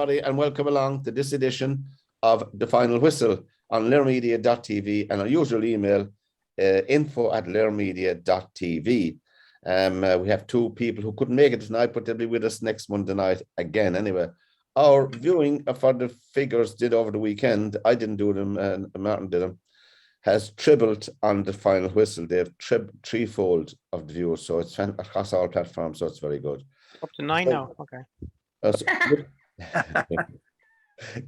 everybody, and welcome along to this edition of The Final Whistle on learmedia.tv and our usual email, info@learmedia.tv. We have two people who couldn't make it tonight, but they'll be with us next Monday night again. Anyway, our viewing for the figures did over the weekend, I didn't do them, and Martin did them, has tripled on The Final Whistle. They've threefold of the viewers, so it's across all platforms, so it's very good. Up to 9 now. Okay. Good.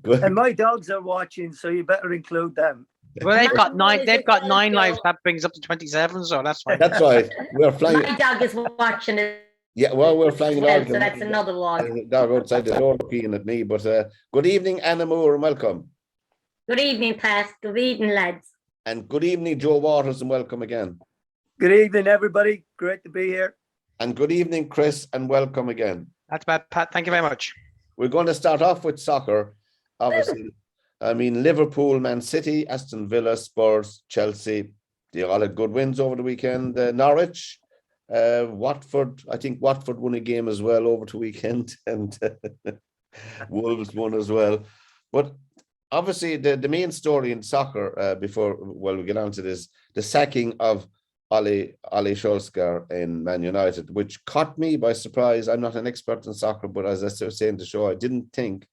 Good. And my dogs are watching, so you better include them. Well, they've got 9. They've got 9 lives. That brings up to 27. So that's fine. That's right. We're flying. My dog is watching it. Yeah, well, we're flying along. So that's another one. The dog outside the door looking at me. But good evening, Anna Moore, and welcome. Good evening, Pat. Good evening, lads. And good evening, Joe Waters, and welcome again. Good evening, everybody. Great to be here. And good evening, Chris, and welcome again. That's bad, Pat. Thank you very much. We're going to start off with soccer. Obviously, I mean, Liverpool, Man City, Aston Villa, Spurs, Chelsea, they all had good wins over the weekend. Norwich, Watford, I think Watford won a game as well over the weekend, and Wolves won as well. But obviously, the main story in soccer, before we get on to this, the sacking of Ole Solskjaer in Man United, which caught me by surprise. I'm not an expert in soccer, but as I was saying the show, I didn't think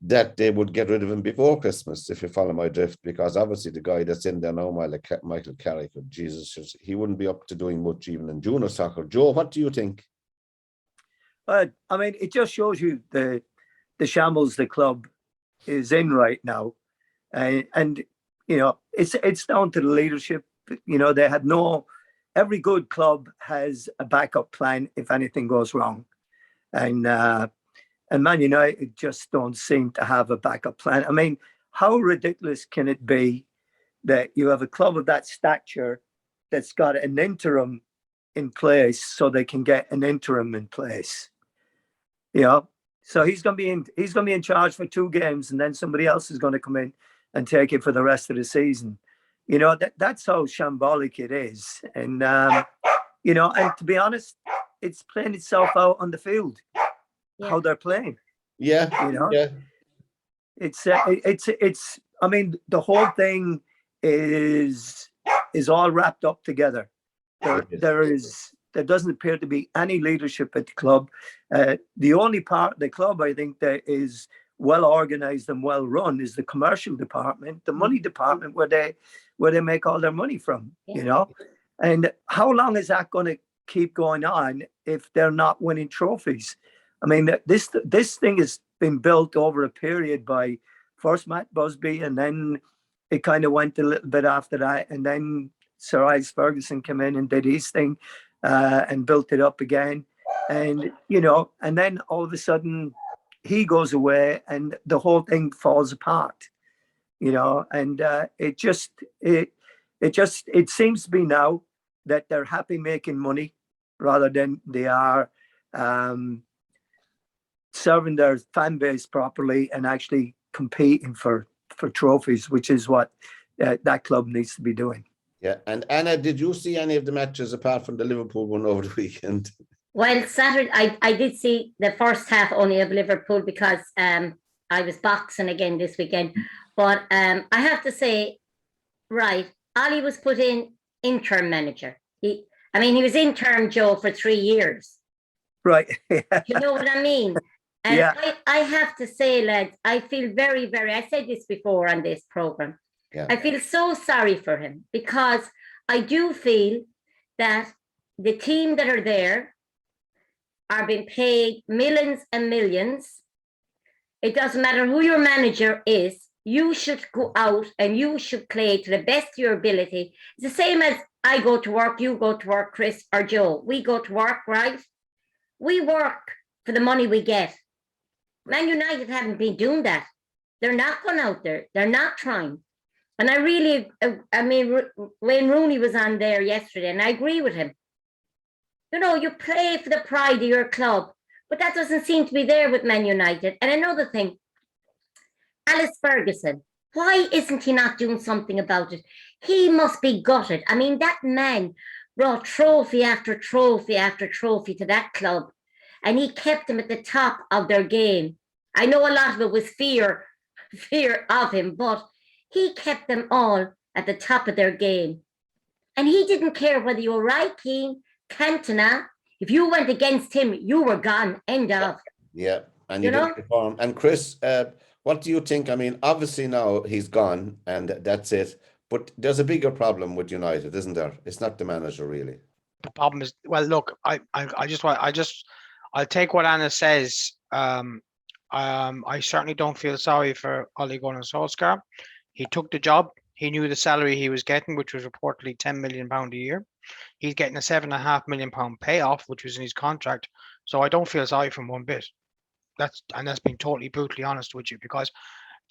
that they would get rid of him before Christmas, if you follow my drift, because obviously the guy that's in there now, Michael Carrick, Jesus, he wouldn't be up to doing much even in junior soccer. Joe, what do you think? I mean, it just shows you the shambles the club is in right now. And you know, it's down to the leadership. You know, they had every good club has a backup plan if anything goes wrong. And Man United just don't seem to have a backup plan. I mean, how ridiculous can it be that you have a club of that stature that's got an interim in place so they can get an interim in place? You know, so he's going to be in charge for 2 games, and then somebody else is going to come in and take it for the rest of the season. You know, that's how shambolic it is. And, you know, and to be honest, it's playing itself out on the field, how they're playing. Yeah. You know, yeah. It's, I mean, the whole thing is all wrapped up together. There doesn't appear to be any leadership at the club. The only part of the club, I think, that is well organized and well run is the commercial department, the money department, where they make all their money from, you know. And how long is that going to keep going on if they're not winning trophies? I mean, this thing has been built over a period by first Matt Busby, and then it kind of went a little bit after that, and then Sir Alex Ferguson came in and did his thing and built it up again. And, you know, and then all of a sudden he goes away and the whole thing falls apart, you know. And it seems to be now that they're happy making money rather than they are serving their fan base properly and actually competing for trophies, which is what that club needs to be doing. Yeah. And Anna, did you see any of the matches apart from the Liverpool one over the weekend? Well, Saturday, I did see the first half only of Liverpool because I was boxing again this weekend. But I have to say, right, Ali was put in interim manager. He was interim, Joe, for 3 years. Right. You know what I mean? And I have to say, lads, I feel very, very, I said this before on this program. Yeah. I feel so sorry for him because I do feel that the team that are there are being paid millions and millions. It doesn't matter who your manager is. You should go out and you should play to the best of your ability. It's the same as I go to work, you go to work, Chris or Joe. We go to work, right? We work for the money we get. Man United haven't been doing that. They're not going out there. They're not trying. And I really, Wayne Rooney was on there yesterday, and I agree with him. You know, you play for the pride of your club, but that doesn't seem to be there with Man United. And another thing, Alex Ferguson, why isn't he not doing something about it? He must be gutted. I mean, that man brought trophy after trophy after trophy to that club, and he kept them at the top of their game. I know a lot of it was fear of him, but he kept them all at the top of their game. And he didn't care whether you were right, Keane, Cantona. If you went against him, you were gone. End of. Yeah, and You you know? didn't perform. And Chris, what do you think? I mean, obviously now he's gone and that's it. But there's a bigger problem with United, isn't there? It's not the manager really. The problem is, well, look, I'll take what Anna says. I certainly don't feel sorry for Ole Gunnar Solskjaer. He took the job. He knew the salary he was getting, which was reportedly £10 million a year. He's getting a £7.5 million payoff, which was in his contract. So I don't feel sorry for him one bit. That's being totally brutally honest with you, because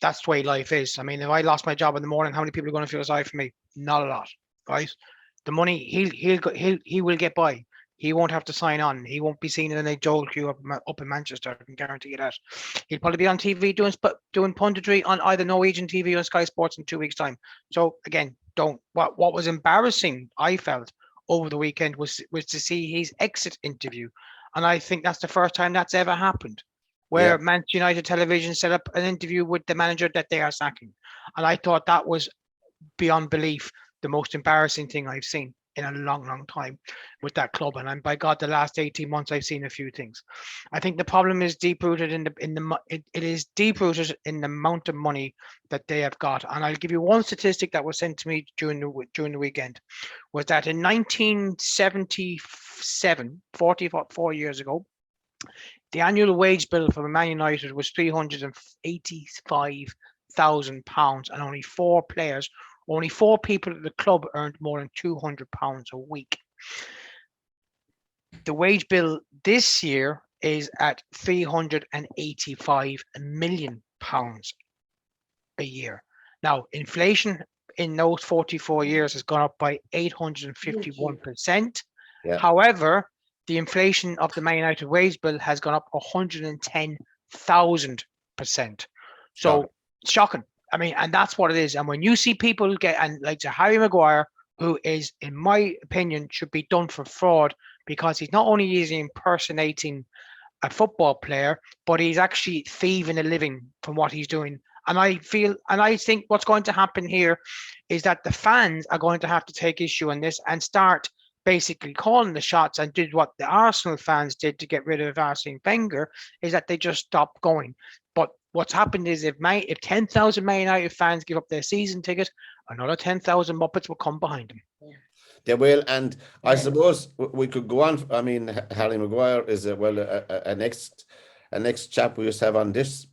that's the way life is. I mean, if I lost my job in the morning, how many people are going to feel sorry for me? Not a lot, right? The money he will get by. He won't have to sign on. He won't be seen in a Joel queue up in Manchester. I can guarantee you that. He'll probably be on TV doing punditry on either Norwegian TV or Sky Sports in 2 weeks' time. So again, what was embarrassing, I felt, over the weekend was to see his exit interview, and I think that's the first time that's ever happened, where Manchester United Television set up an interview with the manager that they are sacking, and I thought that was beyond belief the most embarrassing thing I've seen in a long, long time with that club. And by God, the last 18 months I've seen a few things. I think the problem is deep rooted it is deep rooted in the amount of money that they have got. And I'll give you one statistic that was sent to me during the weekend, was that in 1977, 44 years ago, the annual wage bill for Man United was £385,000, and only four people at the club earned more than £200 a week. The wage bill this year is at £385 million a year. Now, inflation in those 44 years has gone up by 851%. Yeah. However, the inflation of the Man United wage bill has gone up 110,000%. So shocking. I mean, and that's what it is. And when you see people like Harry Maguire, who is, in my opinion, should be done for fraud, because he's not only is he impersonating a football player, but he's actually thieving a living from what he's doing. And I think what's going to happen here is that the fans are going to have to take issue in this and start basically calling the shots, and did what the Arsenal fans did to get rid of Arsene Wenger, is that they just stopped going. But what's happened is if 10,000 Man United fans give up their season ticket, another 10,000 Muppets will come behind them. Yeah. They will, and I suppose we could go on. I mean, Harry Maguire is a next chap we used to have on this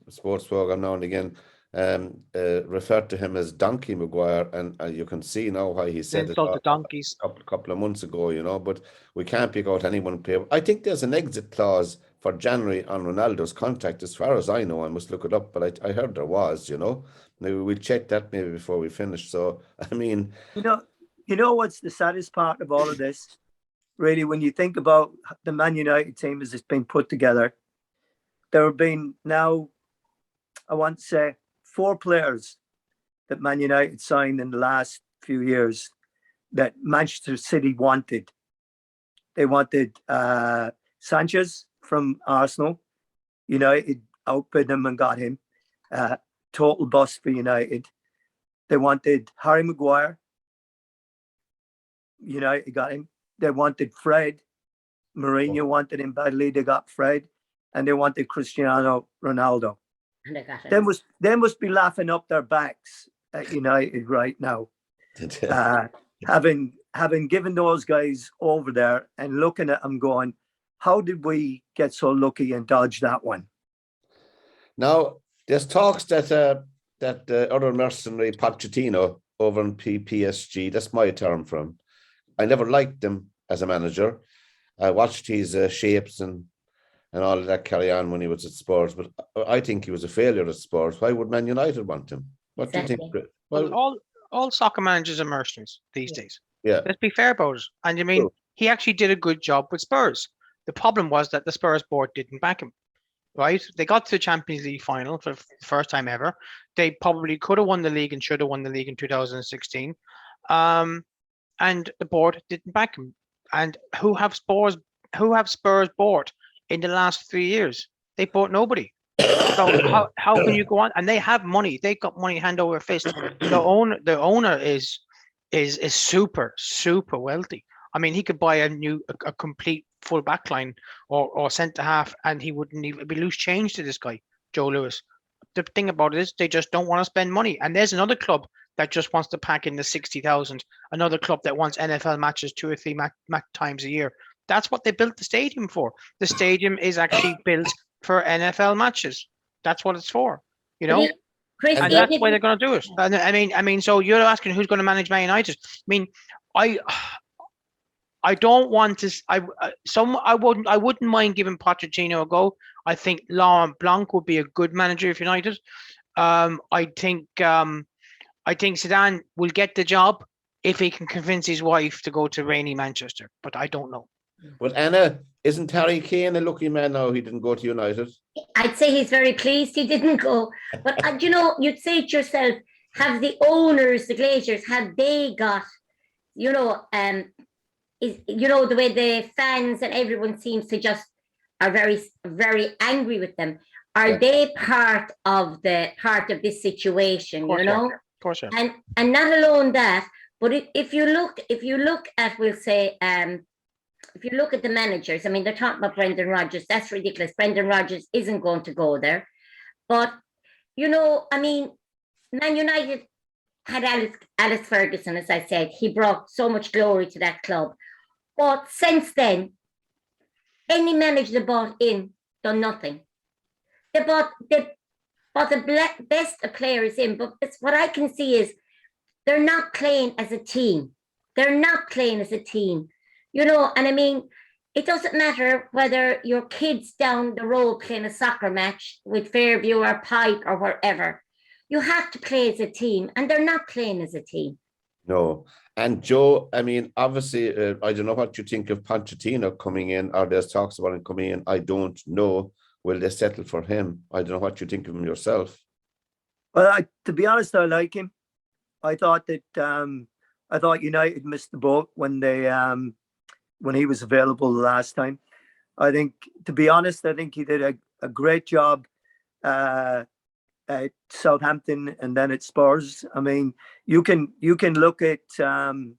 sports program now and again. Referred to him as Donkey Maguire, and you can see now why he said it the donkeys a couple of months ago, you know. But we can't pick out anyone player. I think there's an exit clause for January on Ronaldo's contract, as far as I know. I must look it up, but I heard there was, you know. Maybe we'll check that maybe before we finish. So I mean, you know what's the saddest part of all of this, really, when you think about the Man United team as it's been put together, there have been now, I want to say, 4 players that Man United signed in the last few years that Manchester City wanted. They wanted Sanchez from Arsenal. United outbid him and got him. Total bust for United. They wanted Harry Maguire. United got him. They wanted Fred. Mourinho wanted him badly. They got Fred. And they wanted Cristiano Ronaldo. They must be laughing up their backs at United right now, having given those guys over there and looking at them going, how did we get so lucky and dodge that one? Now there's talks that the other mercenary Pochettino over in PSG, that's my term for him. I never liked him as a manager. I watched his shapes and all of that carry on when he was at Spurs, but I think he was a failure at Spurs. Why would Man United want him? What do you think? Well, all soccer managers are mercenaries these days. Yeah. Let's be fair about it. And I mean, he actually did a good job with Spurs. The problem was that the Spurs board didn't back him, right? They got to the Champions League final for the first time ever. They probably could have won the league and should have won the league in 2016. And the board didn't back him. And who have Spurs bought in the last 3 years? They bought nobody. So how can you go on? And they have money. They got money hand over fist. The owner is super wealthy. I mean, he could buy a complete full back line or centre half, and he wouldn't even be loose change to this guy, Joe Lewis. The thing about it is they just don't want to spend money. And there's another club that just wants to pack in the 60,000. Another club that wants NFL matches 2 or 3 times a year. That's what they built the stadium for. The stadium is actually built for NFL matches. That's what it's for, you know. Chris, and that's why they're going to do it. And I mean, so you're asking who's going to manage Man United? I mean, I don't want to. I wouldn't mind giving Pochettino a go. I think Laurent Blanc would be a good manager of United. I think Zidane will get the job if he can convince his wife to go to rainy Manchester. But I don't know. But Anna, isn't Harry Kane a lucky man now? He didn't go to United. I'd say he's very pleased he didn't go. But you know, you'd say to yourself, have the owners, the Glaziers, have they got, you know, the way the fans and everyone seems to just are very, very angry with them. Are they part of this situation? You know, of course. And not alone that, but if you look at, we'll say, if you look at the managers, I mean, they're talking about Brendan Rodgers. That's ridiculous. Brendan Rodgers isn't going to go there. But, you know, I mean, Man United had Alex Ferguson, as I said. He brought so much glory to that club. But since then, any manager they bought in done nothing. They bought the best of players in, but what I can see is they're not playing as a team. You know, and I mean, it doesn't matter whether your kid's down the road playing a soccer match with Fairview or Pike or wherever. You have to play as a team, and they're not playing as a team. No. And Joe, I mean, obviously, I don't know what you think of Pochettino coming in, or there's talks about him coming in. I don't know. Will they settle for him? I don't know what you think of him yourself. Well, to be honest, I like him. I thought United missed the boat when he was available the last time. I think, to be honest, he did a great job at Southampton and then at Spurs. I mean, you can look at the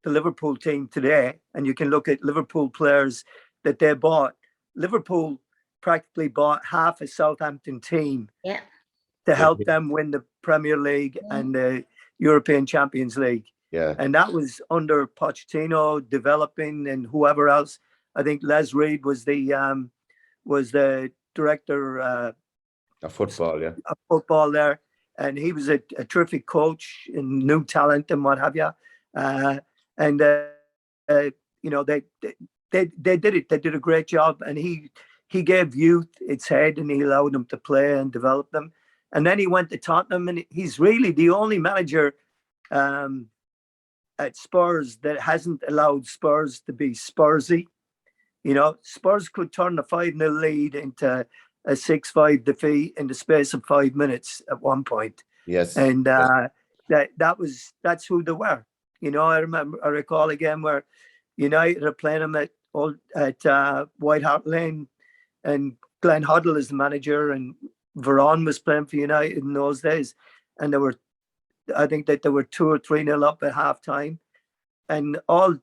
Liverpool team today, and you can look at Liverpool players that they bought. Liverpool practically bought half a Southampton team to help them win the Premier League and the European Champions League. Yeah. And that was under Pochettino developing, and whoever else. I think Les Reed was the director of football, of football there, and he was a terrific coach and new talent and what have you. You know, they did it. They did a great job, and he gave youth its head, and he allowed them to play and develop them. And then he went to Tottenham, and he's really the only manager at Spurs that hasn't allowed Spurs to be Spursy. You know, Spurs could turn a 5-0 lead into a 6-5 defeat in the space of 5 minutes at one point. Yes. And that's who they were. You know, I recall again where United are playing them at White Hart Lane, and Glenn Hoddle is the manager, and Varane was playing for United in those days, and I think that they were 2 or 3-0 up at half time, and all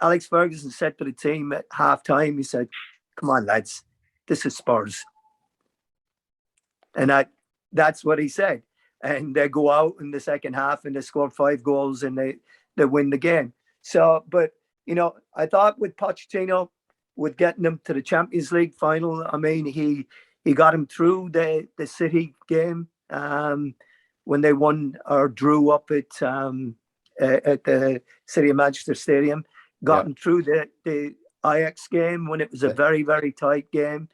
Alex Ferguson said to the team at half time, he said, "Come on, lads, this is Spurs." And that's what he said. And they go out in the second half and they score 5 goals and they win the game. So, but, you know, I thought with Pochettino, with getting them to the Champions League final, I mean, he got him through the City game when they won or drew up at the City of Manchester Stadium. Got him through the Ajax game when it was a very, very tight game.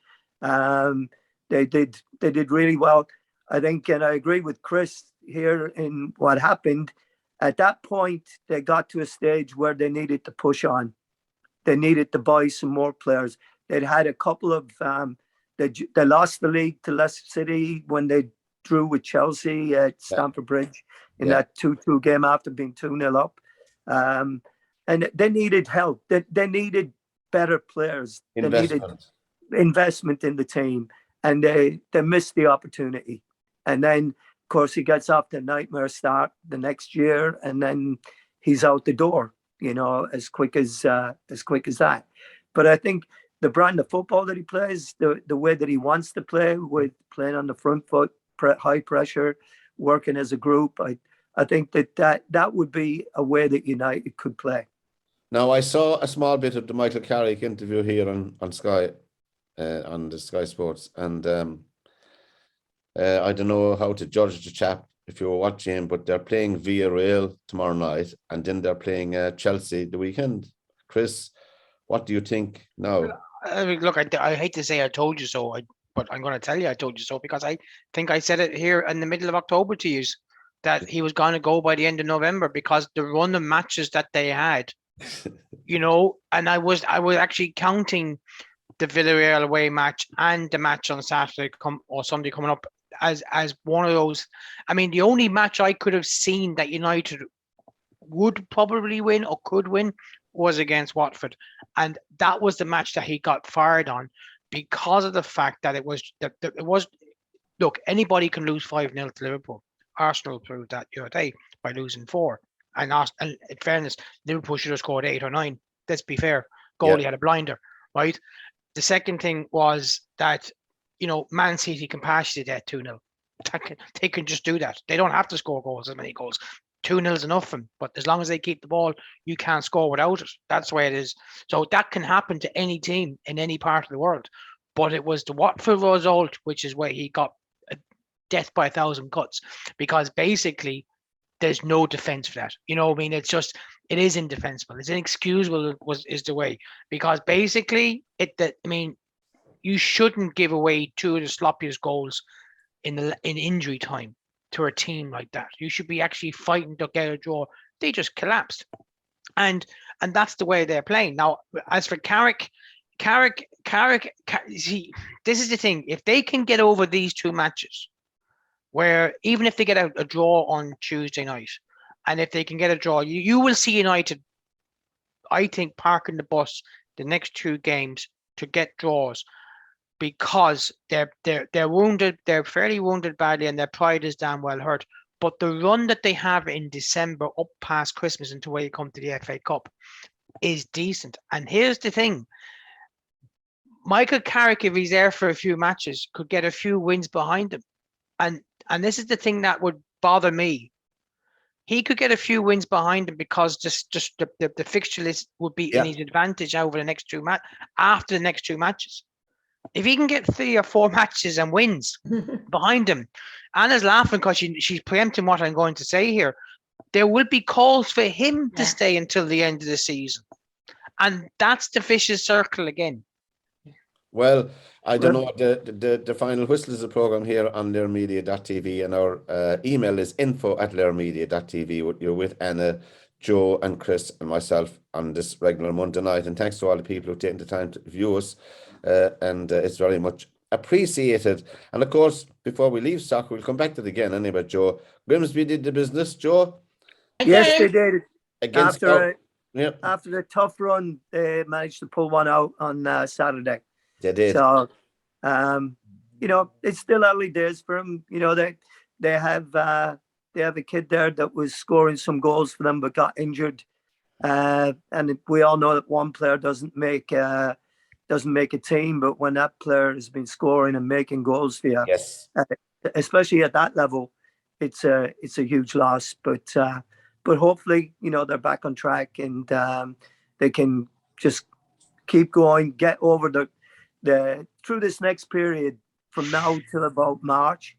They did really well, I think, and I agree with Chris here in what happened. At that point, they got to a stage where they needed to push on. They needed to buy some more players. They'd had a couple of they lost the league to Leicester City when they drew with Chelsea at Stamford Bridge in that 2-2 game after being 2-0 up. And they needed help. They needed better players. They needed investment in the team. and they missed the opportunity. And then, of course, he gets off the nightmare start the next year, and then he's out the door, as quick as that. But I think the brand of football that he plays, the way that he wants to play, with playing on the front foot, high pressure, working as a group, I think that would be a way that United could play. Now, I saw a small bit of the Michael Carrick interview here on Sky, on the Sky Sports, and I don't know how to judge the chap if you were watching him, but they're playing Villarreal tomorrow night, and then they're playing Chelsea the weekend. Chris, what do you think now? I mean, look, I hate to say I told you so, but I'm going to tell you I told you so, because I think I said it here in the middle of October to you, that he was going to go by the end of November, because the run of matches that they had, and I was actually counting the Villarreal away match and the match on Saturday or Sunday coming up as one of those. I mean, the only match I could have seen that United would probably win or could win was against Watford, and that was the match that he got fired on, because of the fact that it was look, anybody can lose 5-0 to Liverpool. Arsenal proved that the other day by losing 4. And in fairness, Liverpool should have scored 8 or 9. Let's be fair. Goalie had a blinder, right? The second thing was that, Man City can pass you that 2-0. They can just do that. They don't have to score as many goals. 2-0 is enough for them. But as long as they keep the ball, you can't score without it. That's the way it is. So that can happen to any team in any part of the world. But it was the Watford result, which is where he got death by 1,000 cuts, because basically there's no defense for that. It is indefensible. It's inexcusable is the way, because basically you shouldn't give away 2 of the sloppiest goals in injury time to a team like that. You should be actually fighting to get a draw. They just collapsed, and that's the way they're playing now. As for Carrick, see, this is the thing. If they can get over these 2 matches, where even if they get a draw on Tuesday night, and if they can get a draw, you will see United, I think, parking the bus the next 2 games to get draws, because they're wounded, they're fairly wounded badly, and their pride is damn well hurt. But the run that they have in December up past Christmas until where you come to the FA Cup is decent. And here's the thing. Michael Carrick, if he's there for a few matches, could get a few wins behind him. And this is the thing that would bother me. He could get a few wins behind him, because just the fixture list would be in his advantage over the next 2 after the next 2 matches. If he can get 3 or 4 matches and wins behind him, Anna's laughing because she's preempting what I'm going to say here. There will be calls for him to stay until the end of the season, and that's the vicious circle again. Well, I don't know. The final whistle is a program here on lairmedia.tv, and our email is info@lairmedia.tv. You're with Anna, Joe, and Chris, and myself on this regular Monday night. And thanks to all the people who've taken the time to view us, and it's very much appreciated. And of course, before we leave soccer, we'll come back to it again anyway. Joe, Grimsby did the business. Joe, yes, they did. After the tough run, they managed to pull one out on Saturday. They did. So, it's still early days for them. They have a kid there that was scoring some goals for them but got injured, and we all know that one player doesn't make a team. But when that player has been scoring and making goals for you, yes, especially at that level, it's a huge loss. But hopefully, they're back on track, and they can just keep going, get over through this next period from now till about March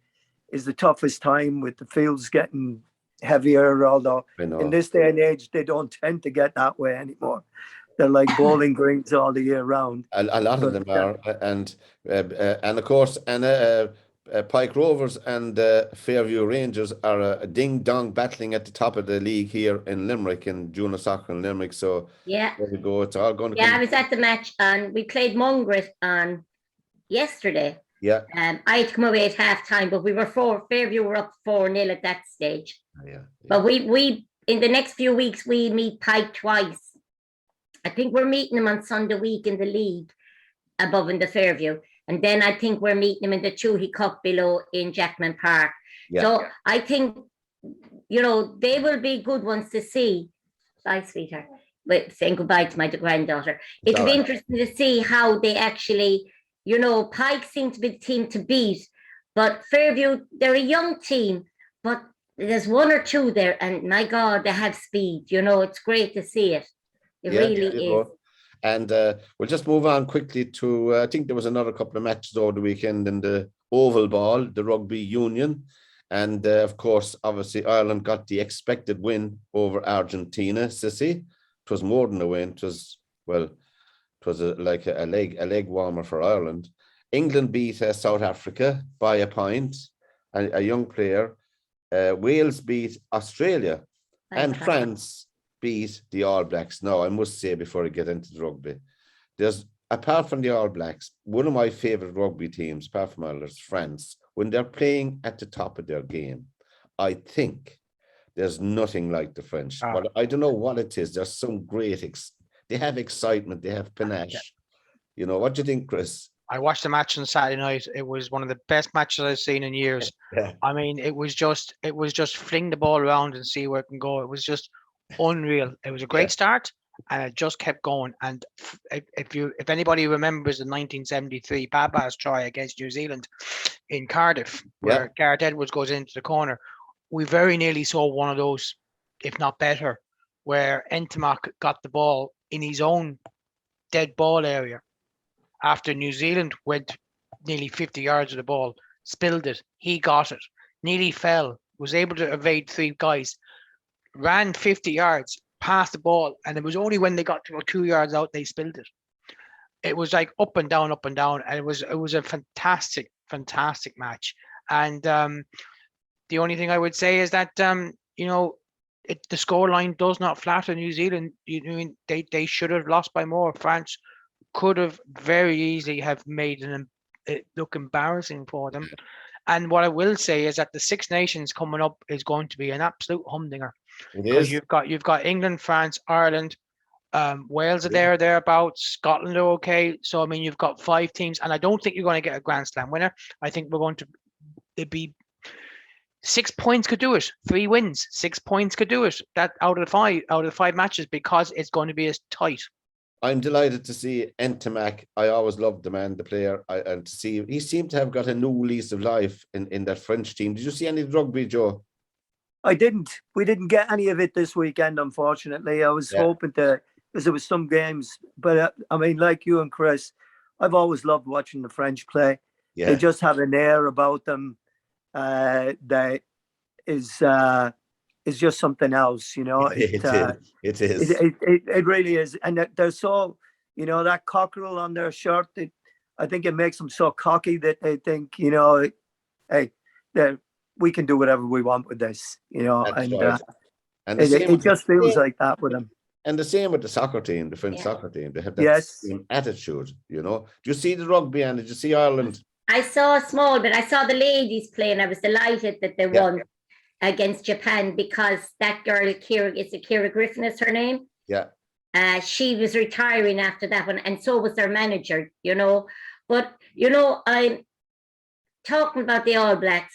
is the toughest time, with the fields getting heavier, although in this day and age they don't tend to get that way anymore. They're like bowling greens all the year round. A lot of them are, and of course, Pike Rovers and Fairview Rangers are a ding-dong battling at the top of the league here in Limerick, in junior soccer in Limerick. So there we go. It's all going to I was at the match, and we played Mungret on yesterday. Yeah. I had to come away at half time, but Fairview were up 4-0 at that stage. Yeah. But we in the next few weeks we meet Pike twice. I think we're meeting them on Sunday week in the league above in the Fairview. And then I think we're meeting them in the Toohey Cup below in Jackman Park. Yeah. So I think, you know, they will be good ones to see. Bye, sweetheart. But saying goodbye to my granddaughter. It'll be interesting to see how they actually, you know, Pike seem to be the team to beat, but Fairview, they're a young team, but there's one or two there, and my God, they have speed. You know, it's great to see it. It really is. And we'll just move on quickly to, I think there was another couple of matches over the weekend in the Oval Ball, the Rugby Union. And of course, obviously, Ireland got the expected win over Argentina, Sissy. It was more than a win. It was, well, it was like a leg warmer for Ireland. England beat South Africa by a point, a young player. Wales beat Australia, and France beat the All Blacks. Now, I must say before I get into the rugby, there's, apart from the All Blacks, one of my favourite rugby teams, apart from others, France, when they're playing at the top of their game, I think there's nothing like the French. But I don't know what it is. There's some great, they have excitement, they have panache. Yeah. You know, what do you think, Chris? I watched the match on Saturday night. It was one of the best matches I've seen in years. Yeah. I mean, it was just fling the ball around and see where it can go. It was just unreal. It was a great start, and it just kept going. And if anybody remembers the 1973 Baba's try against New Zealand in Cardiff, where Gareth Edwards goes into the corner, we very nearly saw one of those, if not better, where Entomac got the ball in his own dead ball area after New Zealand went nearly 50 yards of the ball, spilled it, he got it, nearly fell, was able to evade three guys, ran 50 yards, passed the ball, and it was only when they got to 2 yards out they spilled it. It was like up and down, and it was a fantastic match. And the only thing I would say is that you know, the scoreline does not flatter New Zealand. They should have lost by more. France could have very easily have made it look embarrassing for them. And what I will say is that the Six Nations coming up is going to be an absolute humdinger. Because you've got England, France, Ireland, Wales are thereabouts, Scotland are okay. So I mean, you've got 5 teams, and I don't think you're going to get a Grand Slam winner. I think we're going to be 6 points could do it. 3 wins, 6 points could do it. That out of the five matches, because it's going to be as tight. I'm delighted to see Entomac. I always loved the man, the player, and to see he seemed to have got a new lease of life in that French team. Did you see any rugby, Joe? I didn't. We didn't get any of it this weekend, unfortunately. I was hoping to, because there was some games. But I mean, like you and Chris, I've always loved watching the French play. Yeah. They just have an air about them that is just something else, you know. It is. It really is. And they're so, you know, that cockerel on their shirt, I think it makes them so cocky that they think, you know, hey, we can do whatever we want with this, you know. That's and right. And it just feels like that with them. And the same with the soccer team, the French soccer team. They have that same attitude, you know. Do you see the rugby, and did you see Ireland? I saw small, but I saw the ladies play, and I was delighted that they won against Japan, because that girl, Kira Griffin is her name. Yeah. She was retiring after that one, and so was their manager, you know. But, you know, I'm talking about the All Blacks.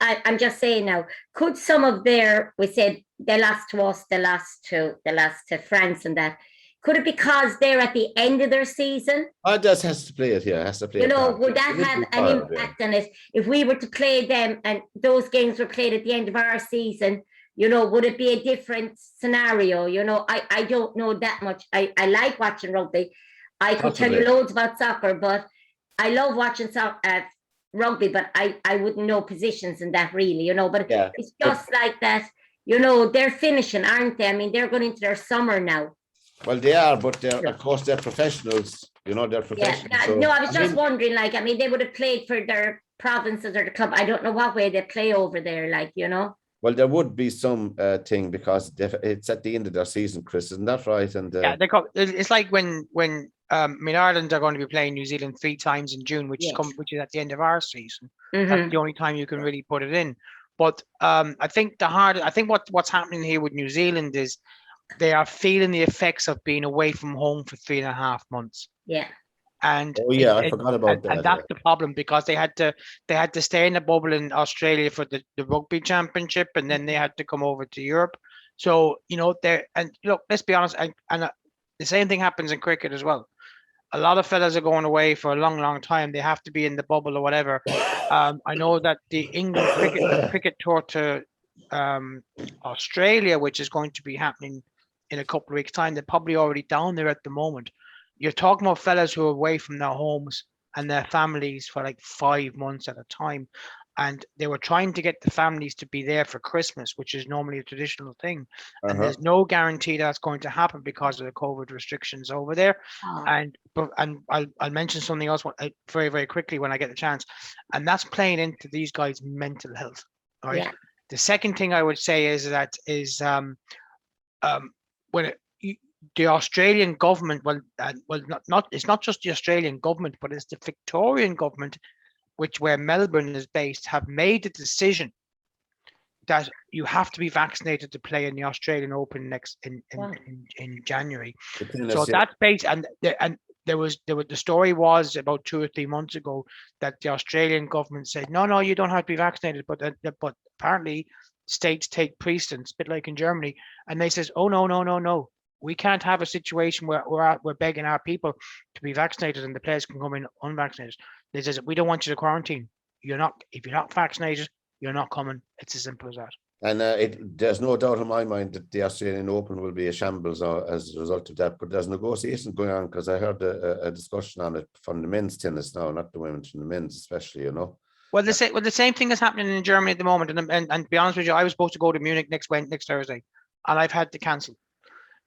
I'm just saying now, could some of we said they lost to us, they lost to France and that, could it because they're at the end of their season? Oh, just has to play it here, has to play it. You know, would that have an impact on it? If we were to play them and those games were played at the end of our season, you know, would it be a different scenario? You know, I don't know that much. I like watching rugby. I could tell you loads about soccer, but I love watching rugby, but I wouldn't know positions in that really, you know, but it's just like that, you know, they're finishing, aren't they? I mean, they're going into their summer now. Well, they are, but of course they're professionals, you know, they're professionals. Yeah, no, I was just wondering, like, I mean, they would have played for their provinces or the club. I don't know what way they play over there, like, you know. Well, there would be some thing, because it's at the end of their season, Chris, isn't that right? And it's like when I mean, Ireland are going to be playing New Zealand 3 times in June, which is at the end of our season. That's the only time you can really put it in. But I think what's happening here with New Zealand is they are feeling the effects of being away from home for 3.5 months. Yeah. And Oh yeah, I forgot about and that. that's the problem, because they had to stay in the bubble in Australia for the rugby championship, and then they had to come over to Europe. So look, let's be honest, and the same thing happens in cricket as well. A lot of fellas are going away for a long, long time. They have to be in the bubble or whatever. I know that the England cricket tour to Australia, which is going to be happening in a couple of weeks' time, they're probably already down there at the moment. You're talking about fellas who are away from their homes and their families for like 5 months at a time. And they were trying to get the families to be there for Christmas, which is normally a traditional thing. And there's no guarantee that's going to happen because of the COVID restrictions over there. Oh, And I'll mention something else very, very quickly when I get the chance. And that's playing into these guys' mental health. Right. yeah. The second thing I would say is that when the Australian government, it's not just the Australian government, but it's the Victorian government, where Melbourne is based, have made the decision that you have to be vaccinated to play in the Australian Open in January. So that's based, and the story was about 2 or 3 months ago that the Australian government said, no, you don't have to be vaccinated, but apparently states take precedence, a bit like in Germany, and they says, oh no, we can't have a situation where we're begging our people to be vaccinated and the players can come in unvaccinated. They says, we don't want you to quarantine. If you're not vaccinated, you're not coming. It's as simple as that. And there's no doubt in my mind that the Australian Open will be a shambles as a result of that. But there's negotiations going on, because I heard a discussion on it from the men's tennis now, not the women's, from the men's especially, Well, the same thing is happening in Germany at the moment. And to be honest with you, I was supposed to go to Munich next Thursday, and I've had to cancel.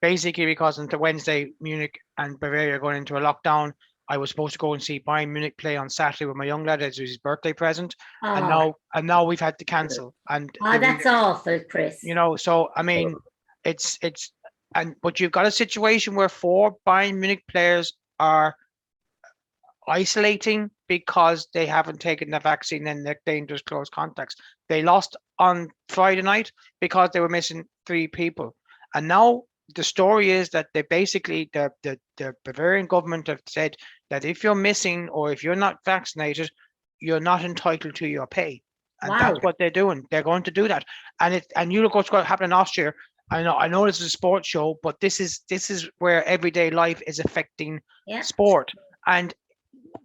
Basically, because on Wednesday, Munich and Bavaria are going into a lockdown. I was supposed to go and see Bayern Munich play on Saturday with my young lad as his birthday present, and now we've had to cancel. And that's awful, Chris. So I mean, but you've got a situation where 4 Bayern Munich players are isolating because they haven't taken the vaccine and they're dangerous close contacts. They lost on Friday night because they were missing 3 people, and now the story is that they basically the Bavarian government have said that if you're missing or if you're not vaccinated, you're not entitled to your pay, and that's what they're doing. They're going to do that, and you look what's going to happen last year. I know this is a sports show, but this is where everyday life is affecting sport. And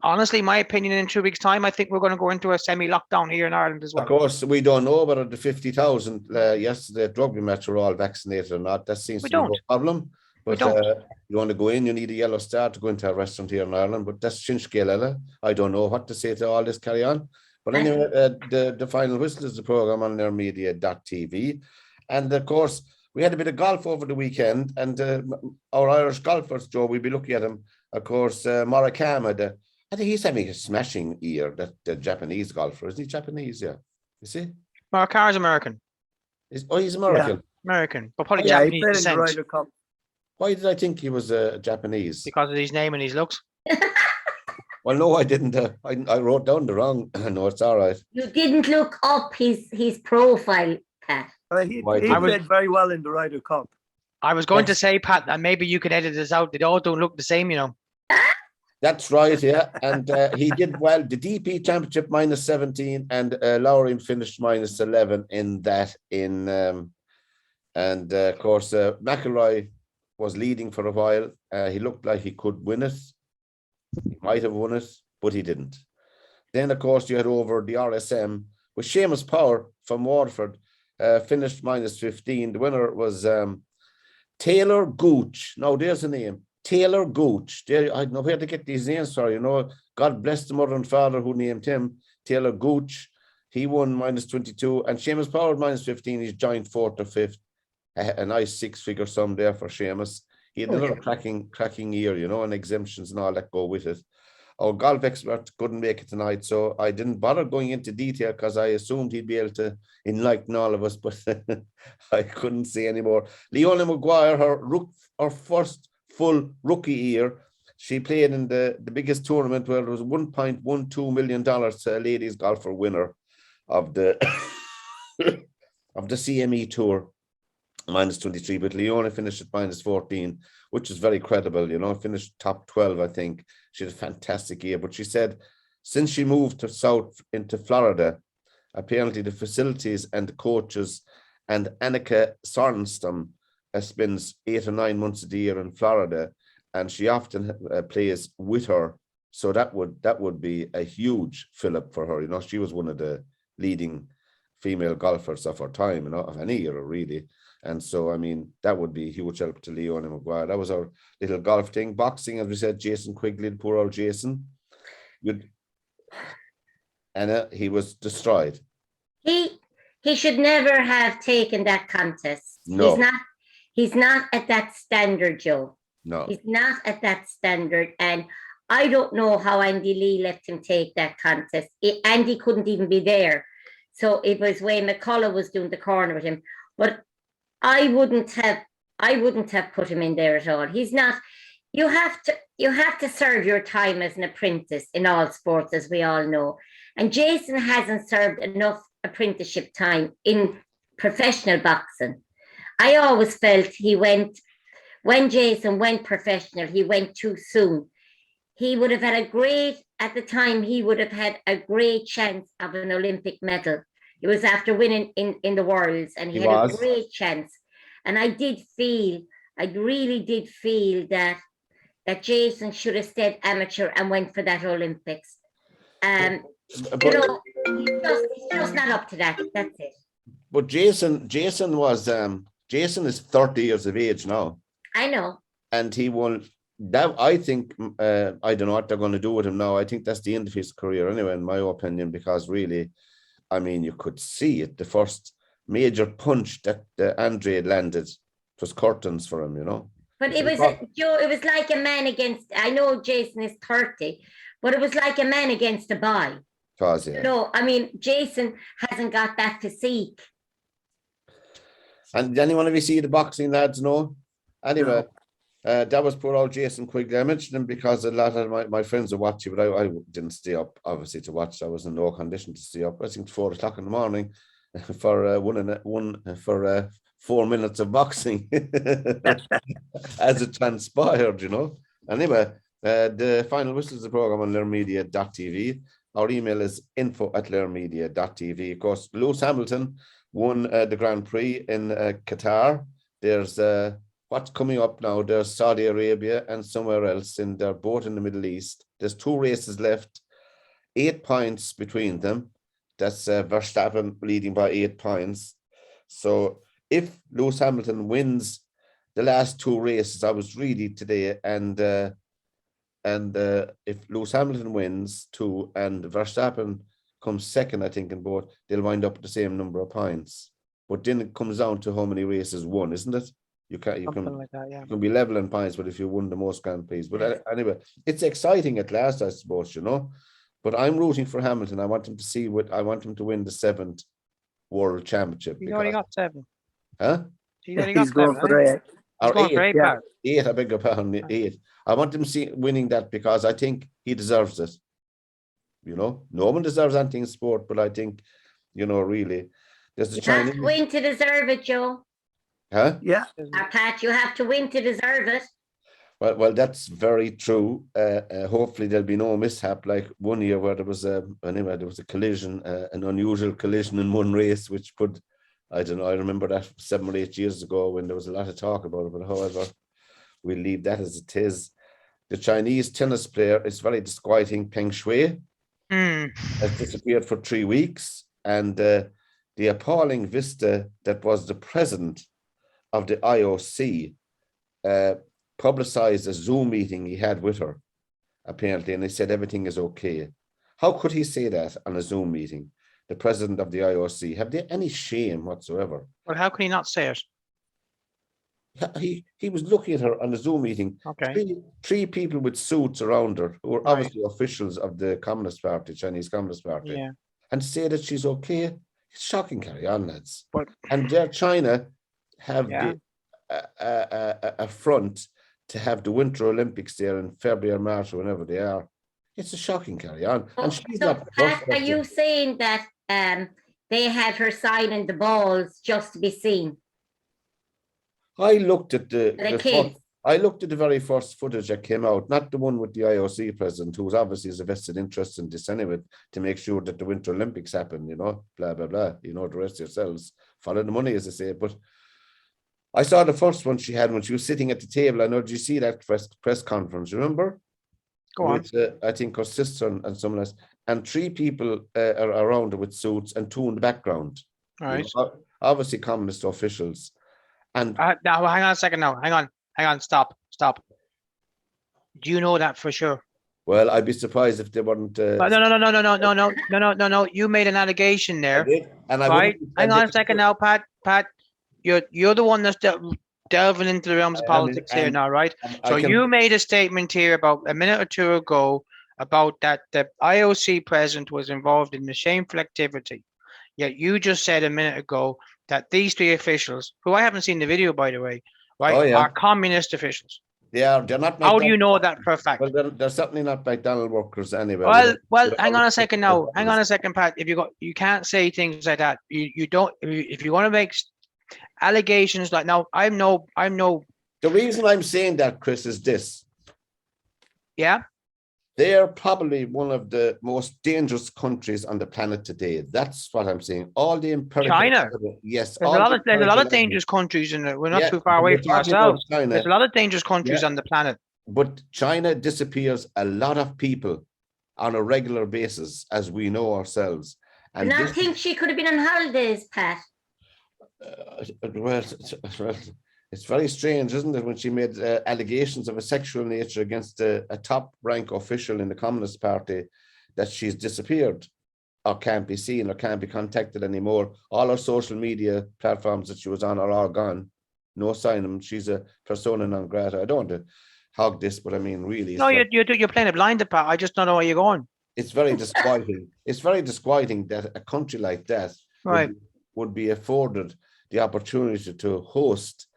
honestly, my opinion, in 2 weeks' time, I think we're going to go into a semi-lockdown here in Ireland as well. Of course, we don't know whether the 50,000 yesterday at rugby match are all vaccinated or not. That seems to be no problem. But you want to go in, you need a yellow star to go into a restaurant here in Ireland. But that's Shinshkelele. I don't know what to say to all this carry on. But anyway, the final whistle is the program on their media.tv. And of course, we had a bit of golf over the weekend. And our Irish golfers, Joe, we'll be looking at him. Of course, Murakami, I think he's having a smashing year, the Japanese golfer. Isn't he Japanese? Yeah. You see? Murakami's American. He's American. Yeah. American, but probably Yeah, Japanese descent. Why did I think he was Japanese? Because of his name and his looks. Well, no, I didn't. I wrote down the wrong. No, it's all right. You didn't look up his profile, Pat. He played very well in the Ryder Cup. I was going to say, Pat, and maybe you could edit this out. They all don't look the same, That's right, yeah. And he did well. The DP Championship -17, and Lowry finished -11 in that. And of course, McIlroy was leading for a while. He looked like he could win it. He might have won it, but he didn't. Then, of course, you had over the RSM with Seamus Power from Waterford, finished -15. The winner was Taylor Gooch. Now, there's a name. Taylor Gooch. I don't know where to get these names for, God bless the mother and father who named him. Taylor Gooch. He won -22. And Seamus Power -15. He's joined 4th or 5th. A nice 6-figure sum there for Seamus. He had another cracking year, and exemptions and all that go with it. Our golf expert couldn't make it tonight, so I didn't bother going into detail because I assumed he'd be able to enlighten all of us, but I couldn't say anymore. Leona Maguire, her first full rookie year, she played in the biggest tournament where it was $1.12 million to a ladies golfer winner of the of the CME Tour. minus 23, but Leona finished at minus 14, which is very credible, you know, finished top 12, I think. She had a fantastic year, but she said since she moved to south into Florida, apparently the facilities and the coaches and Annika Sorenstam spends 8 or 9 months of the year in Florida, and she often plays with her. So that would be a huge fill-up for her. You know, she was one of the leading female golfers of her time, you know, of any era, really. And so, I mean, that would be a huge help to Leona Maguire. That was our little golf thing. Boxing, as we said, Jason Quigley, poor old Jason. Anna, he was destroyed. He should never have taken that contest. No. He's not at that standard, Joe. No. He's not at that standard. And I don't know how Andy Lee let him take that contest. Andy couldn't even be there. So it was Wayne McCullough was doing the corner with him. But I wouldn't have put him in there at all. He's not. You have to serve your time as an apprentice in all sports, as we all know. And Jason hasn't served enough apprenticeship time in professional boxing. I always felt when Jason went professional, he went too soon. He would have had at the time, he would have had a great chance of an Olympic medal. It was after winning in the Worlds, and he had a great chance. And I really did feel that Jason should have stayed amateur and went for that Olympics. You know, he's just not up to that. That's it. But Jason is 30 years of age now. I know. And he won that. I think, I don't know what they're going to do with him now. I think that's the end of his career anyway, in my opinion, because really, I mean, you could see it. The first major punch that Andre landed was curtains for him, you know. But it was, Joe, it was like a man against, I know Jason is 30, but it was like a man against a boy. Cause, yeah. No, I mean, Jason hasn't got that physique. And did anyone of you see the boxing lads? No? Anyway, that was poor old Jason Quigley. I mentioned him because a lot of my friends are watching, but I didn't stay up, obviously, to watch. I was in no condition to stay up. I think 4 o'clock in the morning for 4 minutes of boxing as it transpired, you know. Anyway, the final whistle is the program on learnmedia.tv. Our email is info@learnmedia.tv. Of course, Lewis Hamilton won the Grand Prix in Qatar. There's what's coming up now. There's Saudi Arabia and somewhere else, and they're both in the Middle East. There's 2 races left, 8 points between them. That's Verstappen leading by 8 points. So if Lewis Hamilton wins the last 2 races, I was reading today, and if Lewis Hamilton wins 2 and Verstappen comes second, I think in both, they'll wind up with the same number of points. But then it comes down to how many races won, isn't it? You can like that, yeah. You can be level in points, but if you won the most Grand Prix. But anyway, it's exciting at last, I suppose, you know. But I'm rooting for Hamilton. I want him to win the 7th World Championship. He already got 7. Huh? He's already got He's going 7. for 8. He's going for 8. 8, I beg your pardon, 8. I want him winning that because I think he deserves it. You know, no one deserves anything in sport, but I think, you know, really, there's the Chinese. You have to win to deserve it, Joe. Huh? Yeah. Pat, you have to win to deserve it. Well, that's very true. Hopefully there'll be no mishap like one year where there was a collision, an unusual collision in one race, which could, I don't know, I remember that 7 or 8 years ago when there was a lot of talk about it, but however, we'll leave that as it is. The Chinese tennis player is very disquieting, Peng Shuai, has disappeared for 3 weeks, and the appalling vista that was the president of the IOC publicized a Zoom meeting he had with her, apparently, and he said everything is okay. How could he say that on a Zoom meeting? The president of the IOC, have they any shame whatsoever? Well, how can he not say it? He was looking at her on a Zoom meeting. Okay. Three people with suits around her who were obviously officials of the Communist Party, Chinese Communist Party. Yeah. And say that she's okay. It's shocking, carry on, lads. But and there China have a front to have the Winter Olympics there in February or March or whenever they are. It's a shocking carry on. And she's so not. Pat, are you saying that they had her signing the balls just to be seen? I looked at The the kids. I looked at the very first footage that came out, not the one with the IOC president, who's obviously has a vested interest in this anyway, to make sure that the Winter Olympics happen, you know, blah, blah, blah. You know, the rest yourselves. Follow the money, as I say. But I saw the first one she had when she was sitting at the table. I know, did you see that press conference? Remember? Go on. With, I think her sister and someone else, and 3 people are around her with suits and 2 in the background. All You right. know, obviously communist officials. And Now, hang on a second now. Hang on. Stop. Do you know that for sure? well, I'd be surprised if they weren't. No. You made an allegation I there, did, and I right? wouldn't. Hang on a second now, Pat. You're the one that's delving into the realms of I mean, politics here now, right? I So can- you made a statement here about a minute or 2 ago about that the IOC president was involved in the shameful activity. Yet you just said a minute ago that these 3 officials, who I haven't seen the video by the way, right, Oh, yeah. are communist officials. They're not. How do you know that for a fact? Well, they're certainly not McDonald workers anyway. Well, hang on a second now. Hang on a second, Pat. You can't say things like that. You don't. If you want to make allegations like now, I'm no. The reason I'm saying that, Chris, is this: Yeah. they're probably one of the most dangerous countries on the planet today. That's what I'm saying. All the empirical China. yes. There's a lot of dangerous countries in it. We're not too far away from ourselves. There's a lot of dangerous countries on the planet. But China disappears a lot of people on a regular basis, as we know ourselves. And I think she could have been on holidays, Pat. Well, it's very strange, isn't it, when she made allegations of a sexual nature against a top rank official in the Communist Party, that she's disappeared or can't be seen or can't be contacted anymore. All her social media platforms that she was on are all gone. No sign of them. She's a persona non grata. I don't want to hog this, but I mean, really. No, you're playing a blind, Pat. I just don't know where you're going. It's very disquieting. It's very disquieting that a country like that would be afforded the opportunity to host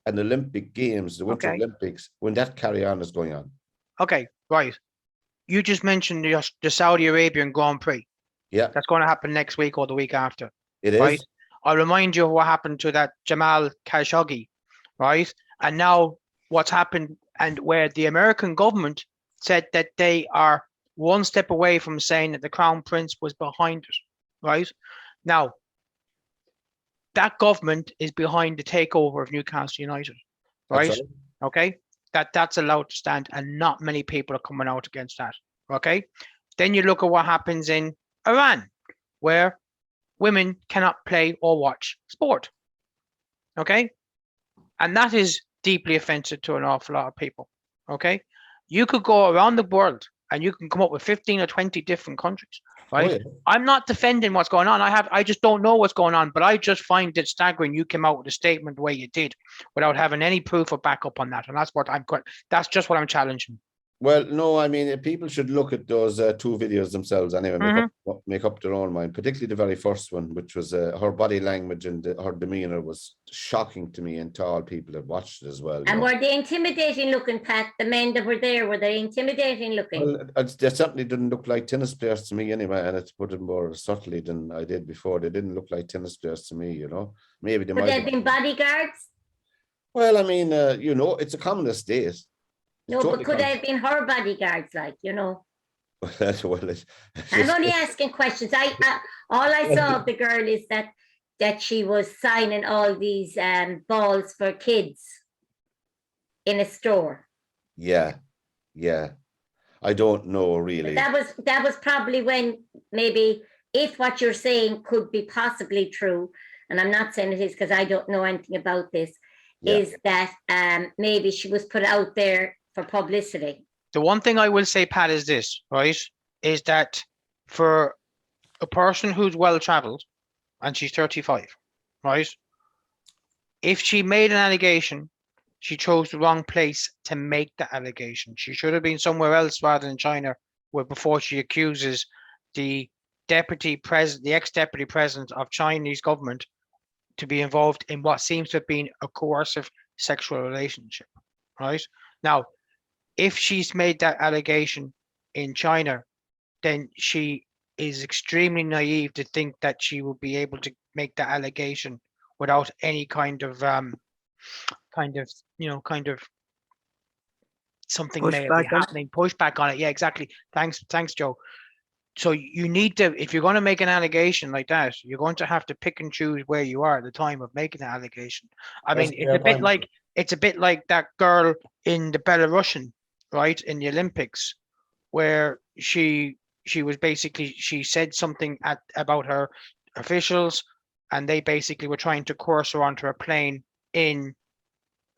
an Olympic Games, the Winter Olympics, when that carry on is going on. Okay, right. You just mentioned the Saudi Arabian Grand Prix. Yeah. That's going to happen next week or the week after. It is. Right? I'll remind you of what happened to that Jamal Khashoggi, right? And now what's happened, and where the American government said that they are one step away from saying that the Crown Prince was behind it, right? Now, that government is behind the takeover of Newcastle United, right? Right. Okay, that's allowed to stand, and not many people are coming out against that. Okay, then you look at what happens in Iran, where women cannot play or watch sport. Okay, and that is deeply offensive to an awful lot of people. Okay, you could go around the world and you can come up with 15 or 20 different countries. Right. Oh, yeah. I'm not defending what's going on. I just don't know what's going on, but I just find it staggering you came out with a statement the way you did without having any proof or backup on that. And that's just what I'm challenging. Well, no, I mean, people should look at those 2 videos themselves anyway, make up their own mind, particularly the very first one, which was her body language and her demeanor was shocking to me, and to all people that watched it as well. And were they intimidating looking, Pat? The men that were there, were they intimidating looking? Well, they certainly didn't look like tennis players to me anyway, and it's put it more subtly than I did before. They didn't look like tennis players to me, you know. Maybe they might have been bodyguards? Well, I mean, you know, it's a communist state. No, but could they have been her bodyguards, like, you know? I'm only asking questions. All I saw of the girl is that she was signing all these balls for kids in a store. Yeah. I don't know really. But that was probably when, maybe, if what you're saying could be possibly true, and I'm not saying it is because I don't know anything about this, is that maybe she was put out there for publicity. The one thing I will say, Pat, is this, right? Is that for a person who's well traveled, and she's 35, right? If she made an allegation, she chose the wrong place to make the allegation. She should have been somewhere else rather than China, where before she accuses the ex-deputy president of Chinese government to be involved in what seems to have been a coercive sexual relationship, right? Now, if she's made that allegation in China, then she is extremely naive to think that she will be able to make that allegation without any kind of kind of something Push may be back on it. happening, push back on it. Yeah, exactly. Thanks, Joe. So you need to, if you're going to make an allegation like that, you're going to have to pick and choose where you are at the time of making the allegation. I mean, it's a bit like that girl in the Belarusian, right, in the Olympics, where she was basically, she said something about her officials, and they basically were trying to coerce her onto a plane in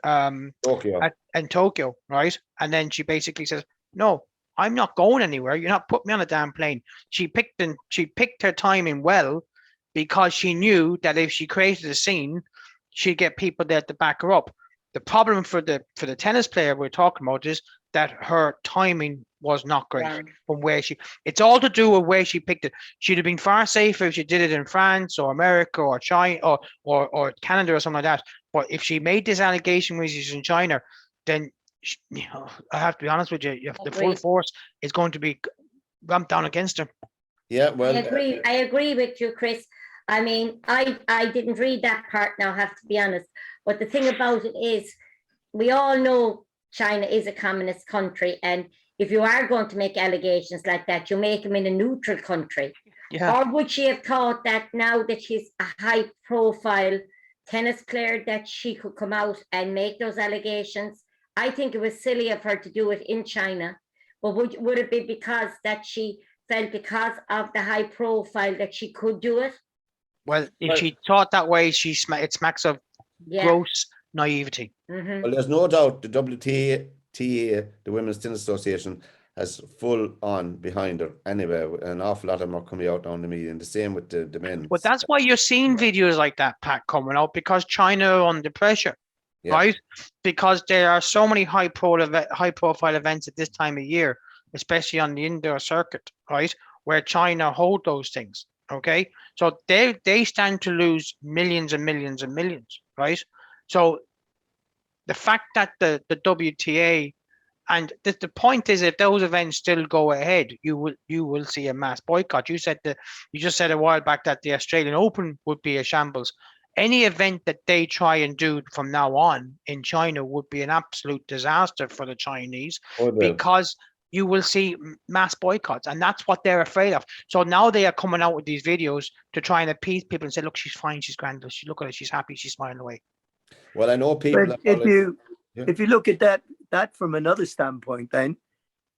Tokyo. in Tokyo, right? And then she basically says, "No, I'm not going anywhere. You're not putting me on a damn plane." She picked her timing well, because she knew that if she created a scene, she'd get people there to back her up. The problem for the tennis player we're talking about is that her timing was not great from where it's all to do with where she picked it. She'd have been far safer if she did it in France or America or China or Canada or something like that. But if she made this allegation when she's in China, then I have to be honest with you, the full force is going to be ramped down against her. Yeah, well, I agree with you, Chris. I mean, I didn't read that part now, I have to be honest. But the thing about it is, we all know China is a communist country, and if you are going to make allegations like that, you make them in a neutral country. Yeah. Or would she have thought that now that she's a high-profile tennis player, that she could come out and make those allegations? I think it was silly of her to do it in China. But would it be because that she felt, because of the high profile, that she could do it? Well, if she thought that way, it smacks of gross naivety. Mm-hmm. Well, there's no doubt the WTA, the Women's Tennis Association, has full on behind her anyway. An awful lot of them are coming out on the media, and the same with the men. But that's why you're seeing videos like that, Pat, coming out, because China are under pressure, right? Because there are so many high profile events at this time of year, especially on the indoor circuit, right, where China hold those things. Okay, so they stand to lose millions and millions and millions, right? So the fact that the WTA, and the point is, if those events still go ahead, you will see a mass boycott. You just said a while back that the Australian Open would be a shambles. Any event that they try and do from now on in China would be an absolute disaster for the Chinese, because you will see mass boycotts, and that's what they're afraid of. So now they are coming out with these videos to try and appease people and say, "Look, she's fine, she's grand. Look at her, she's happy, she's smiling away." Well, I know people. But if you look at that from another standpoint, then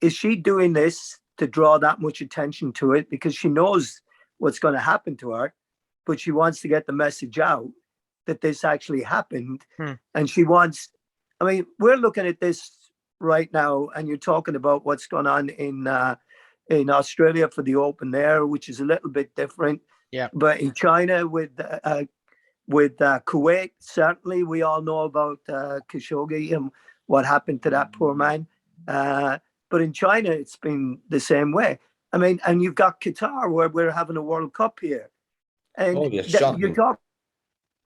is she doing this to draw that much attention to it because she knows what's going to happen to her, but she wants to get the message out that this actually happened, and she wants. I mean, we're looking at this right now, and you're talking about what's going on in Australia for the Open there, which is a little bit different. Yeah. But in China with Kuwait, certainly we all know about Khashoggi and what happened to that poor man. But in China, it's been the same way. I mean, and you've got Qatar, where we're having a World Cup here, and you talk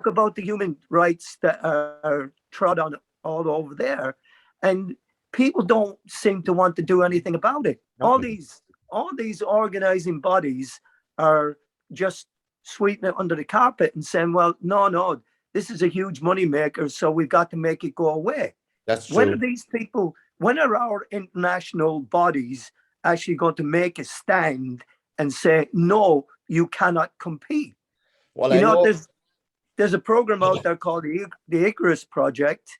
about the human rights that are trod on all over there, and people don't seem to want to do anything about it. Okay. All these organizing bodies are just sweeping it under the carpet and saying, well, no, this is a huge money maker, so we've got to make it go away. That's true. When are our international bodies actually going to make a stand and say, no, you cannot compete? Well, there's a program out there called the Icarus Project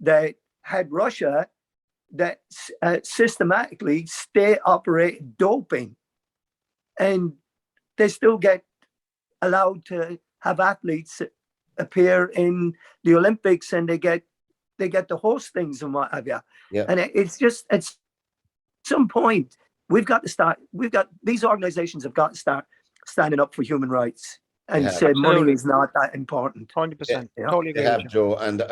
that had Russia that systematically state-operated doping, and they still get allowed to have athletes appear in the Olympics, and they get to host things and what have you. Yeah. And it's just, at some point, these organizations have got to start standing up for human rights and say money is not that important. 100%. Totally agree with you. Joe, and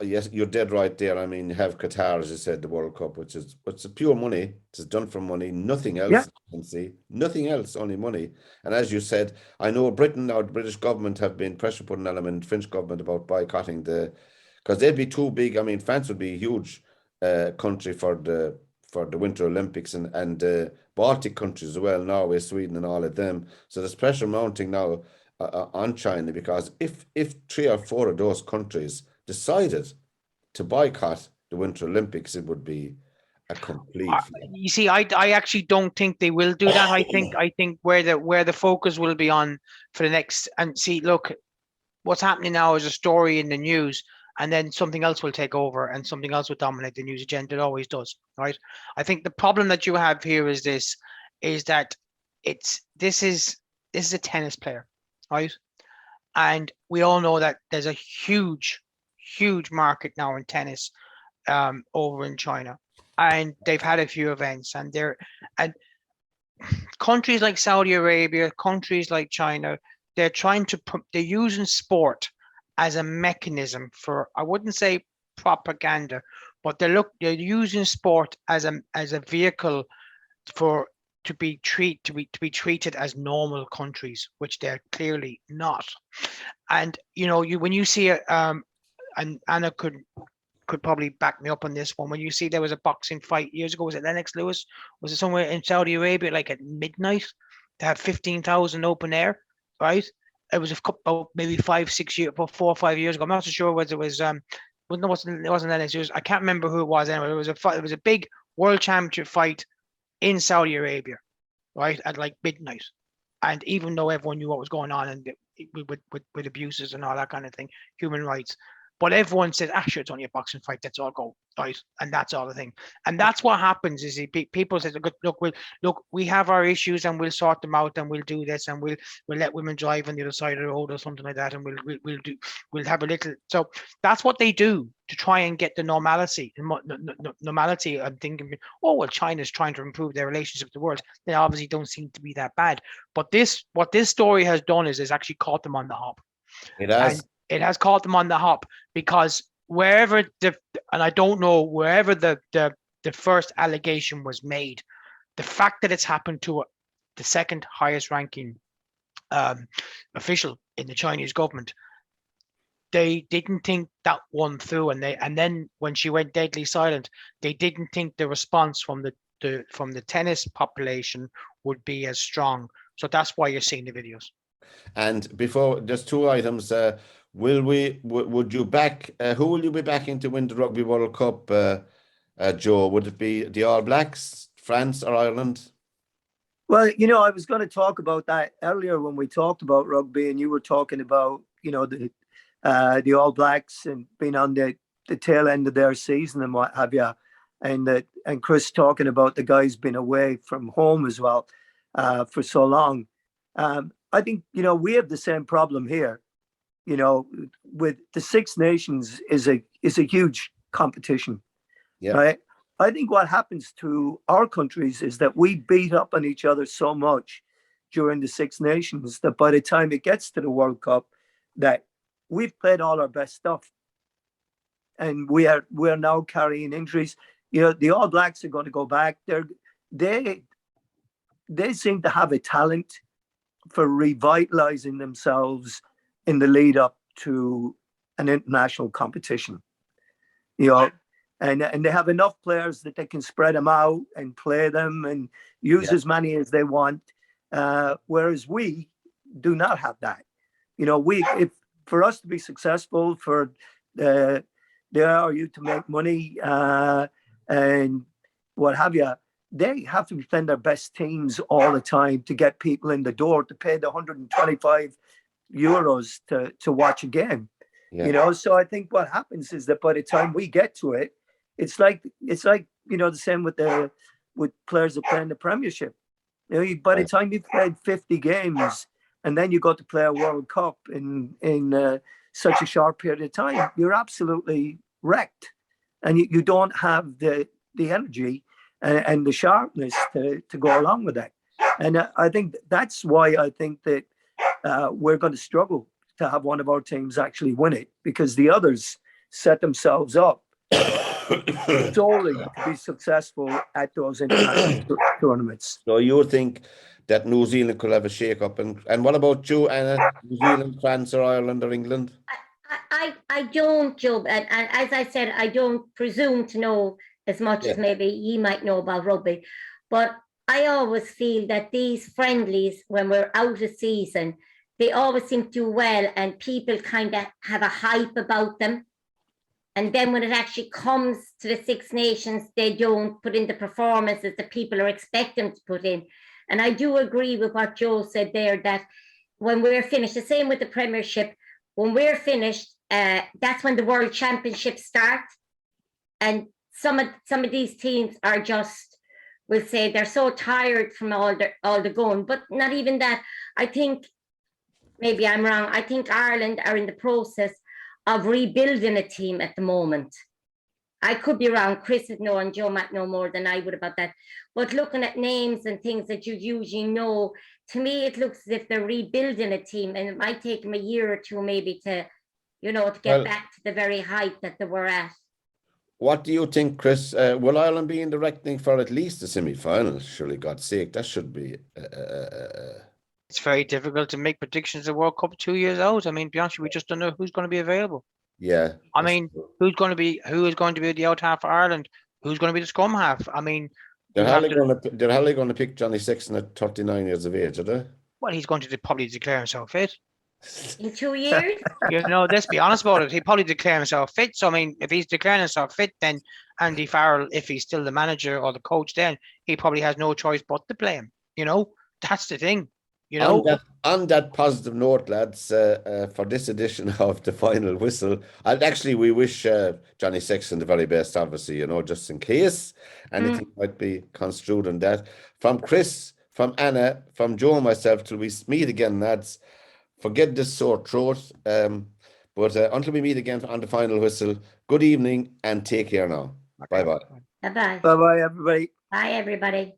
yes, you're dead right there. I mean, you have Qatar, as you said, the World Cup, it's pure money. It's done for money, nothing else. Yeah. You can see nothing else, only money. And as you said, I know Britain, or the British government, have been pressure putting element, French government, about boycotting because they'd be too big. I mean, France would be a huge country for the Winter Olympics, and Baltic countries as well, Norway, Sweden, and all of them. So there's pressure mounting now on China, because if 3 or 4 of those countries decided to boycott the Winter Olympics, it would be a complete flop. You see, I actually don't think they will do that. I think where the focus will be on for the next, and see, look, what's happening now is a story in the news, and then something else will take over and something else will dominate the news agenda. It always does, right? I think the problem that you have here is that this is a tennis player, right? And we all know that there's a huge market now in tennis over in China, and they've had a few events, and countries like Saudi Arabia, countries like China, they're using sport as a mechanism for, I wouldn't say propaganda, but they're using sport as a vehicle to be treated as normal countries, which they're clearly not. And when you see it, and Anna could probably back me up on this one. When you see there was a boxing fight years ago, was it Lennox Lewis? Was it somewhere in Saudi Arabia, like at midnight, to have 15,000 open air, right? It was a couple, maybe 5-6 years, 4 or 5 years ago. I'm not so sure whether it was it wasn't Lennox Lewis. I can't remember who it was anyway. It was a big world championship fight in Saudi Arabia, right, at like midnight. And even though everyone knew what was going on and with abuses and all that kind of thing, human rights, but everyone said, sure, it's only a boxing fight. Let's all go, right? And that's all the thing. And that's what happens is people say, look, we have our issues and we'll sort them out and we'll do this and we'll let women drive on the other side of the road or something like that, and we'll have a little. So that's what they do to try and get the normality. Normality. I'm thinking, oh well, China's trying to improve their relationship with the world. They obviously don't seem to be that bad. But what this story has done is actually caught them on the hop. It has. And it has caught them on the hop, because wherever the first allegation was made, the fact that it's happened to the second highest ranking official in the Chinese government, they didn't think that one through, and then when she went deadly silent, they didn't think the response from the tennis population would be as strong. So that's why you're seeing the videos. And before, just two items. Would you back? Who will you be backing to win the Rugby World Cup, Joe? Would it be the All Blacks, France, or Ireland? Well, I was going to talk about that earlier when we talked about rugby, and you were talking about the All Blacks and being on the tail end of their season and what have you, and Chris talking about the guys being away from home as well for so long. I think we have the same problem here. With the Six Nations is a huge competition, right? I think what happens to our countries is that we beat up on each other so much during the Six Nations that by the time it gets to the World Cup, that we've played all our best stuff, and we're now carrying injuries. The All Blacks are going to go back. They seem to have a talent for revitalizing themselves in the lead up to an international competition, and they have enough players that they can spread them out and play them and use as many as they want. Whereas we do not have that. If for us to be successful, for the RU to make money and what have you, they have to be playing their best teams all the time to get people in the door to pay the 125 euros to watch a game. So I think what happens is that by the time we get to it, it's like the same with players that play in the Premiership. By the time you've played 50 games and then you go to play a World Cup in such a short period of time, you're absolutely wrecked, and you don't have the energy and the sharpness to go along with that. And I think that's why I think that we're going to struggle to have one of our teams actually win it, because the others set themselves up solely to be successful at those international tournaments. So you would think that New Zealand could have a shake-up, and what about you, Anna? New Zealand, France, or Ireland, or England? I don't, Joe, and as I said, I don't presume to know as much as maybe you might know about rugby, but I always feel that these friendlies, when we're out of season, they always seem to do well, and people kind of have a hype about them. And then when it actually comes to the Six Nations, they don't put in the performances that people are expecting to put in. And I do agree with what Joe said there, that when we're finished, the same with the Premiership, when we're finished, that's when the World Championships start. And some of these teams are just, we'll say, they're so tired from all the going, but not even that. I think, maybe I'm wrong, I think Ireland are in the process of rebuilding a team at the moment. I could be wrong. Chris would know and Joe might know more than I would about that. But looking at names and things that you usually know, to me, it looks as if they're rebuilding a team, and it might take them a year or two maybe to, to get back to the very height that they were at. What do you think, Chris? Will Ireland be in the reckoning for at least the semi-final? Surely, God's sake, that should be. It's very difficult to make predictions of World Cup 2 years out. I mean, to be honest, we just don't know who's going to be available. Yeah. I mean, who is going to be the out half for Ireland? Who's going to be the scrum half? I mean, they're hardly going to pick Johnny Sexton at 39 years of age, are they? Well, he's going to probably declare himself fit. In 2 years? Let's be honest about it. He'll probably declare himself fit. So, I mean, if he's declaring himself fit, then Andy Farrell, if he's still the manager or the coach, then he probably has no choice but to play him. That's the thing. On that positive note, lads, for this edition of the Final Whistle, we wish Johnny Sexton the very best, obviously, just in case anything might be construed on that. From Chris, from Anna, from Joe and myself, till we meet again, lads, forget this sore throat. But until we meet again on the Final Whistle, good evening and take care now. Bye-bye. Bye-bye. Bye-bye, everybody. Bye, everybody.